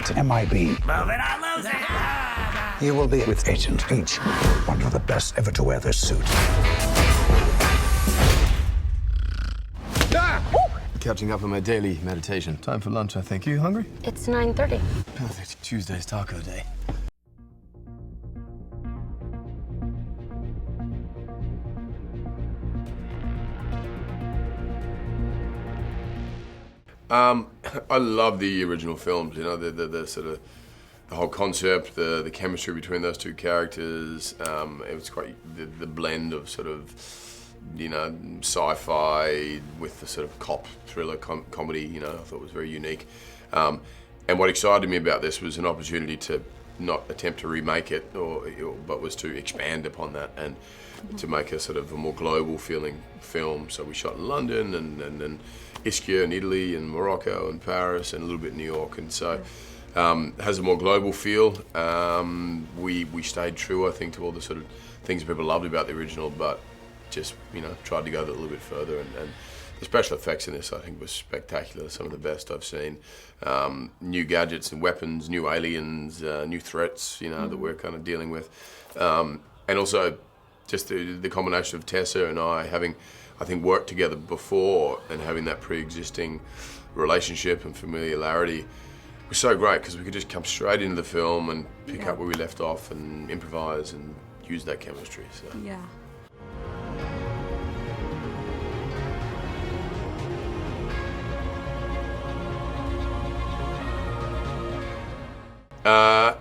to MIB. Well, then I lose it. You will be with Agent H, one of the best ever to wear this suit. Catching up on my daily meditation. Time for lunch, I think. You hungry? It's 9:30. Perfect. Tuesday's taco day. I love the original films. You know, the sort of the whole concept, the chemistry between those two characters. It was quite the blend of sort of, you know, sci-fi with the sort of cop thriller comedy. You know, I thought was very unique. And what excited me about this was an opportunity to not attempt to remake it, but was to expand upon that and to make a sort of a more global feeling film. So we shot in London and Ischia in Italy and Morocco and Paris and a little bit in New York. And so it has a more global feel. We stayed true, I think, to all the sort of things people loved about the original, but just, you know, tried to go a little bit further. And the special effects in this, I think, was spectacular. Some of the best I've seen. New gadgets and weapons, new aliens, new threats, you know, that we're kind of dealing with. And also just the combination of Tessa and I having, I think, worked together before and having that pre-existing relationship and familiarity was so great because we could just come straight into the film and pick up where we left off and improvise and use that chemistry. So. Yeah.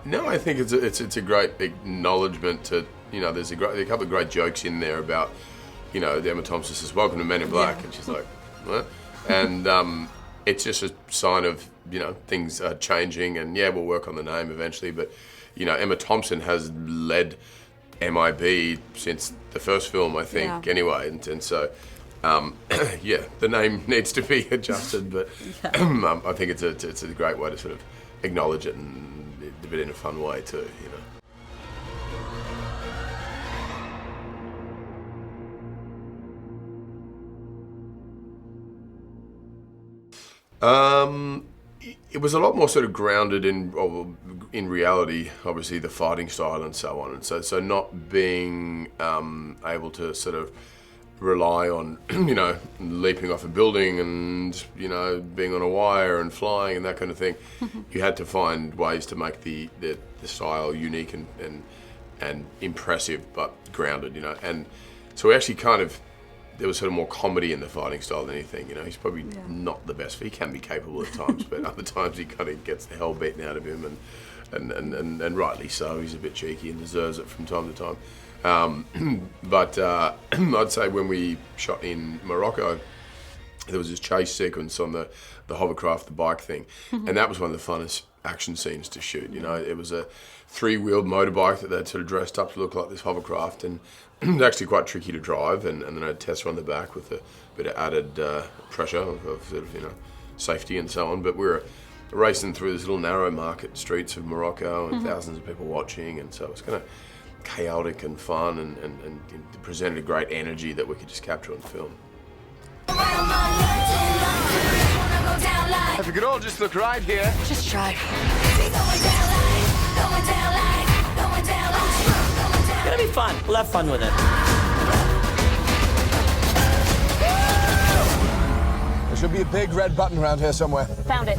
No, I think it's a great acknowledgement to, you know, there's a couple of great jokes in there about, you know, Emma Thompson says, "Welcome to Men in Black," and she's like, "What?" And it's just a sign of, you know, things are changing, and yeah, we'll work on the name eventually, but, you know, Emma Thompson has led MIB since the first film, I think, anyway, and so, yeah, the name needs to be adjusted, but I think it's a great way to sort of acknowledge it and a bit in a fun way too, you know. It was a lot more sort of grounded in reality, obviously the fighting style and so on, and so not being able to sort of rely on, you know, leaping off a building and, you know, being on a wire and flying and that kind of thing. You had to find ways to make the style unique and impressive but grounded, you know. And so we actually kind of, there was sort of more comedy in the fighting style than anything, you know. He's probably not the best, he can be capable at times, but other times he kind of gets the hell beaten out of him, and rightly so. He's a bit cheeky and deserves it from time to time. But I'd say when we shot in Morocco, there was this chase sequence on the hovercraft, the bike thing, and that was one of the funnest action scenes to shoot. You know, it was a three-wheeled motorbike that they'd sort of dressed up to look like this hovercraft, and it was actually quite tricky to drive, and then I had Tessa on the back with a bit of added pressure of sort of, you know, safety and so on. But we were racing through this little narrow market streets of Morocco and thousands of people watching, and so it was kind of chaotic and fun, and presented a great energy that we could just capture on film. If we could all just look right here. Just try. It's gonna be fun. We'll have fun with it. There should be a big red button around here somewhere. Found it.